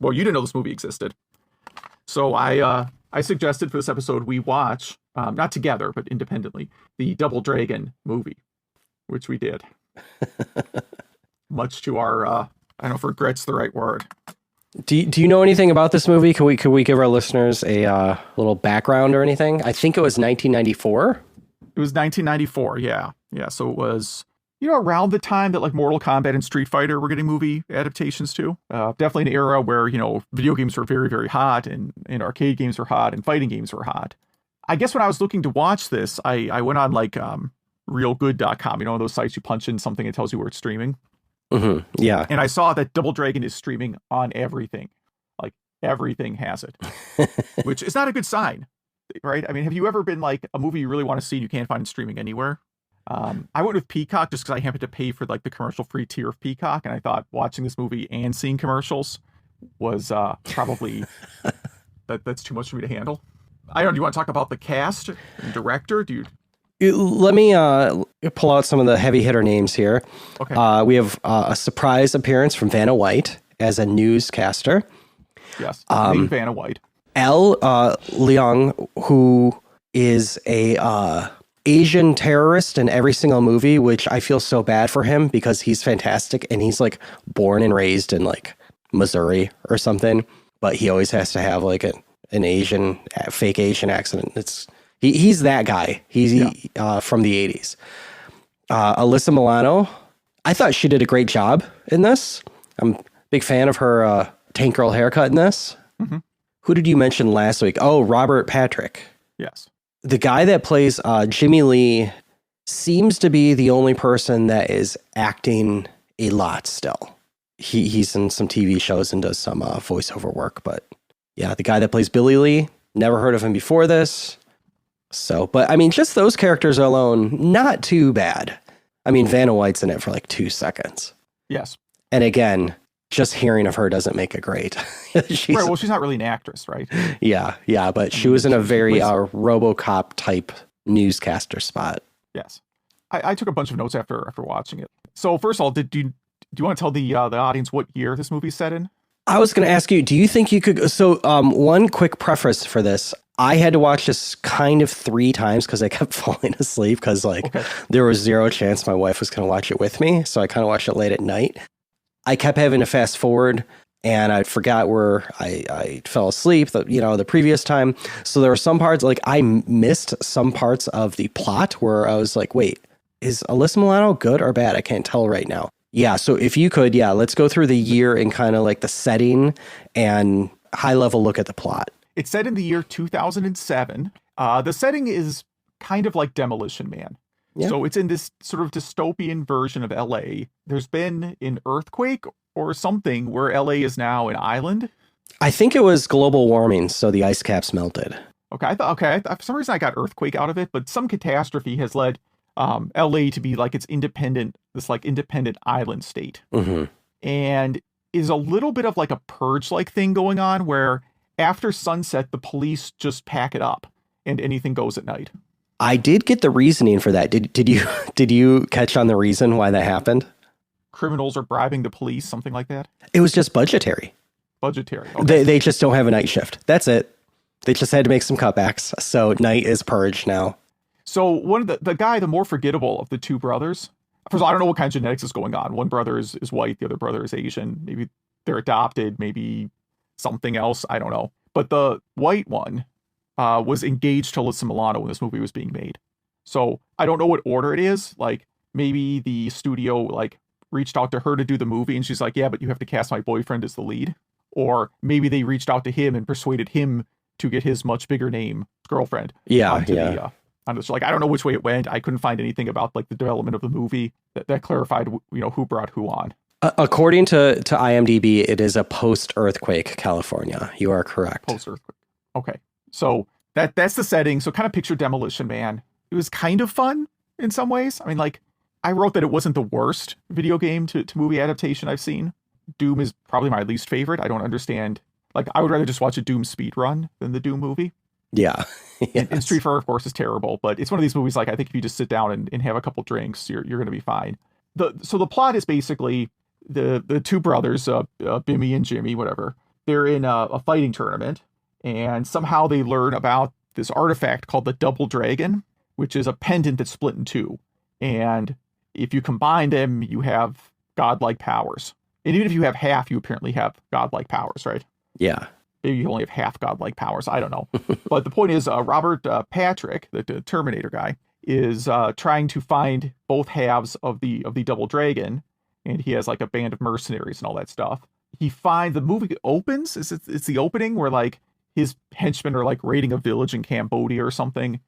Well, you didn't know this movie existed. So I suggested for this episode we watch, not together, but independently, the Double Dragon movie, which we did. Much to our, I don't know if regret's the right word. Do you know anything about this movie? Could we give our listeners a little background or anything? I think it was 1994. It was 1994, yeah. Yeah, so it was, around the time that like Mortal Kombat and Street Fighter were getting movie adaptations too. Definitely an era where, video games were very, very hot and arcade games were hot and fighting games were hot. I guess when I was looking to watch this, I went on like realgood.com, those sites you punch in something, it tells you where it's streaming. Mm-hmm. Yeah. And I saw that Double Dragon is streaming on everything. Like everything has it, which is not a good sign, right? I mean, have you ever been like a movie you really want to see and you can't find it streaming anywhere? I went with Peacock just because I happened to pay for like the commercial free tier of Peacock. And I thought watching this movie and seeing commercials was probably that's too much for me to handle. I don't know. Do you want to talk about the cast and director? Let me pull out some of the heavy hitter names here. Okay. We have a surprise appearance from Vanna White as a newscaster. Yes. Named Vanna White. Elle Leong, who is a Asian terrorist in every single movie, which I feel so bad for him because he's fantastic and he's like born and raised in like Missouri or something, but he always has to have like an Asian, fake Asian accent. He's that guy. He's from the 80s. Alyssa Milano, I thought she did a great job in this. I'm a big fan of her tank girl haircut in this. Mm-hmm. Who did you mention last week? Oh, Robert Patrick. Yes. The guy that plays Jimmy Lee seems to be the only person that is acting a lot still. He's in some TV shows and does some voiceover work. But yeah, the guy that plays Billy Lee, never heard of him before this. So, but I mean, just those characters alone, not too bad. I mean, Vanna White's in it for like 2 seconds. Yes. And again, just hearing of her doesn't make it great. Right. Well, she's not really an actress, right? Yeah. But she was in a very RoboCop type newscaster spot. Yes. I took a bunch of notes after watching it. So first of all, do you want to tell the audience what year this movie's set in? I was going to ask you, do you think you could... So one quick preface for this. I had to watch this kind of 3 times because I kept falling asleep because there was zero chance my wife was going to watch it with me. So I kind of watched it late at night. I kept having to fast forward and I forgot where I fell asleep, the previous time. So there were some parts, like I missed some parts of the plot where I was like, wait, is Alyssa Milano good or bad? I can't tell right now. Yeah. So if you could, let's go through the year and kind of like the setting and high level look at the plot. It's set in the year 2007. The setting is kind of like Demolition Man. Yeah. So it's in this sort of dystopian version of LA. There's been an earthquake or something where LA is now an island. I think it was global warming, so the ice caps melted. Okay, for some reason I got earthquake out of it, but some catastrophe has led LA to be like independent island state. Mm-hmm. And is a little bit of like a purge-like thing going on where after sunset, the police just pack it up and anything goes at night. I did get the reasoning for that. Did you catch on the reason why that happened? Criminals are bribing the police, something like that? It was just budgetary. Budgetary. Okay. They just don't have a night shift. That's it. They just had to make some cutbacks. So night is purged now. So one of the guy, the more forgettable of the 2 brothers, first of all, I don't know what kind of genetics is going on. One brother is white, the other brother is Asian. Maybe they're adopted, maybe something else. I don't know. But the white one was engaged to Alyssa Milano when this movie was being made. So I don't know what order it is. Like maybe the studio reached out to her to do the movie and she's like, yeah, but you have to cast my boyfriend as the lead. Or maybe they reached out to him and persuaded him to get his much bigger name girlfriend. I don't know which way it went. I couldn't find anything about the development of the movie that clarified, who brought who on. According to IMDb, it is a post-earthquake California. You are correct. Post-earthquake. Okay. So that's the setting. So kind of picture Demolition Man. It was kind of fun in some ways. I mean, I wrote that it wasn't the worst video game to movie adaptation I've seen. Doom is probably my least favorite. I don't understand. I would rather just watch a Doom speed run than the Doom movie. Yeah. Yes. And Street Fighter, of course, is terrible. But it's one of these movies, I think if you just sit down and have a couple drinks, you're going to be fine. So the plot is basically the 2 brothers, Bimmy and Jimmy, whatever. they're in a fighting tournament, and somehow they learn about this artifact called the Double Dragon, which is a pendant that's split in two. And if you combine them, you have godlike powers. And even if you have half, you apparently have godlike powers, right? Yeah. Maybe you only have half godlike powers. I don't know. But the point is, Robert Patrick, the Terminator guy, is trying to find both halves of the Double Dragon, and he has like a band of mercenaries and all that stuff. He finds the movie opens. It's the opening where like his henchmen are like raiding a village in Cambodia or something,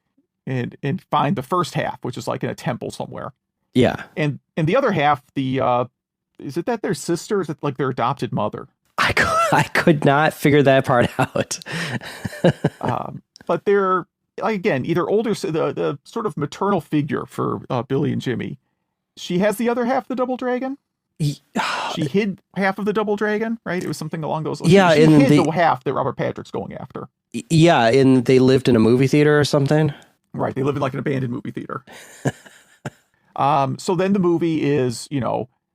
and find the first half, which is like in a temple somewhere. Yeah. And the other half, is it that their sister? Is it like their adopted mother? I could not figure that part out. But they're, again, either older, the sort of maternal figure for Billy and Jimmy. She has the other half of the Double Dragon. She hid half of the Double Dragon, right? It was something along those lines. Yeah, she hid the half that Robert Patrick's going after. Yeah, and they lived in a movie theater or something. Right, they live in like an abandoned movie theater. So then the movie is,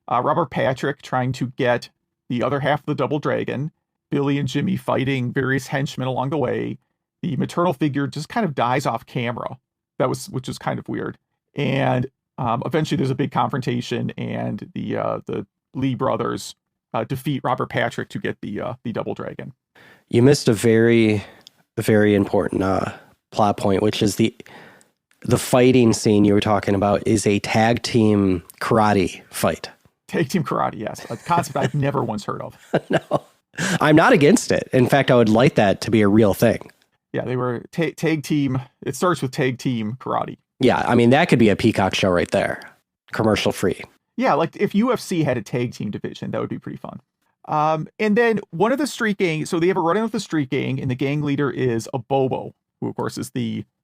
Robert Patrick trying to get the other half of the Double Dragon, Billy and Jimmy fighting various henchmen along the way. The maternal figure just kind of dies off camera. Which is kind of weird. And eventually there's a big confrontation, and the Lee brothers defeat Robert Patrick to get the Double Dragon. You missed a very, very important plot point, which is the fighting scene you were talking about is a tag team karate fight. Tag team karate, yes. A concept I've never once heard of. No, I'm not against it. In fact, I would like that to be a real thing. Yeah, they were tag team. It starts with tag team karate. Yeah, I mean, that could be a Peacock show right there. Commercial free. Yeah, like if UFC had a tag team division, that would be pretty fun. And then one of the street gang, so they have a run-in with the street gang, and the gang leader is Abobo, who of course is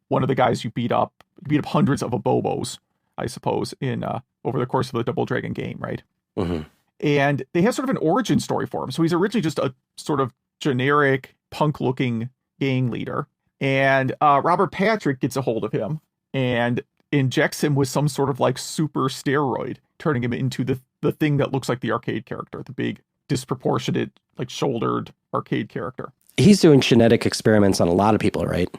one of the guys you beat up. You beat up hundreds of Abobos, I suppose, in over the course of the Double Dragon game, right? Mm-hmm. And they have sort of an origin story for him. So he's originally just a sort of generic punk-looking gang leader, and Robert Patrick gets a hold of him and injects him with some sort of like super steroid, turning him into the thing that looks like the arcade character, the big disproportionate like shouldered arcade character. He's doing genetic experiments on a lot of people, right?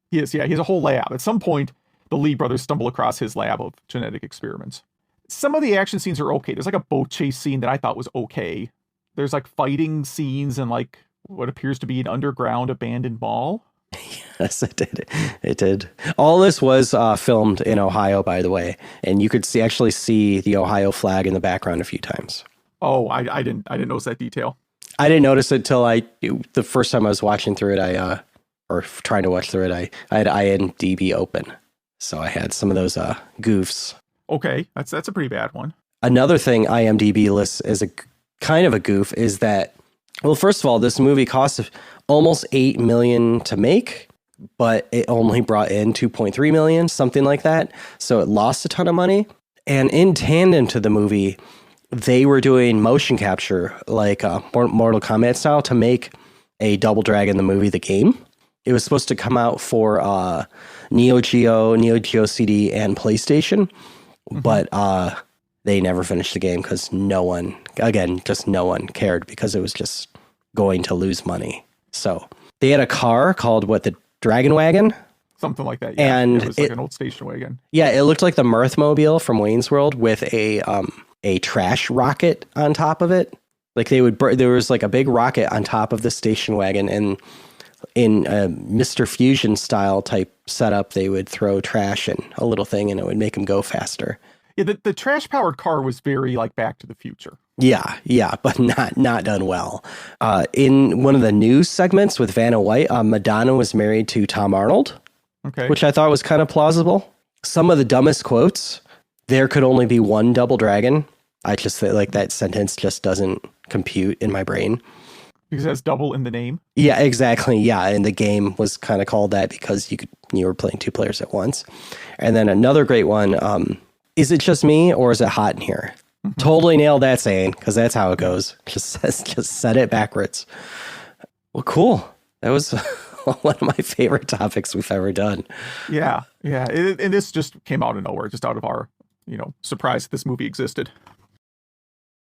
He is, yeah. He has a whole lab. At some point, the Lee brothers stumble across his lab of genetic experiments. Some of the action scenes are okay. There's like a boat chase scene that I thought was okay. There's like fighting scenes and like what appears to be an underground abandoned mall. Yes, it did. It did. All this was filmed in Ohio, by the way, and you could actually see the Ohio flag in the background a few times. Oh, I didn't notice that detail. I didn't notice it till the first time I was watching through it. Or trying to watch through it. I had IMDb open, so I had some of those goofs. Okay, that's a pretty bad one. Another thing IMDb lists as a kind of a goof is that, well, first of all, this movie cost almost $8 million to make, but it only brought in $2.3 million, something like that. So it lost a ton of money. And in tandem to the movie, they were doing motion capture, like Mortal Kombat style, to make a Double Dragon the movie, the game. It was supposed to come out for Neo Geo CD, and PlayStation, but they never finished the game because no one cared because it was just going to lose money. So they had a car called the Dragon Wagon? Something like that, yeah. And it was like an old station wagon. Yeah, it looked like the Mirthmobile from Wayne's World with a trash rocket on top of it. Like there was like a big rocket on top of the station wagon, and in a Mr. Fusion style type setup, they would throw trash in a little thing and it would make them go faster. Yeah, the trash powered car was very like Back to the Future. Yeah, but not done well. In one of the news segments with Vanna White, Madonna was married to Tom Arnold, okay, which I thought was kind of plausible. Some of the dumbest quotes: "There could only be one Double Dragon." I just feel like that sentence just doesn't compute in my brain. Because it has double in the name? Yeah, exactly. Yeah, and the game was kind of called that because you were playing two players at once. And then another great one, is it just me or is it hot in here? Mm-hmm. Totally nailed that saying because that's how it goes. Just said it backwards. Well, cool. That was one of my favorite topics we've ever done. Yeah. And this just came out of nowhere, just out of our, surprise that this movie existed.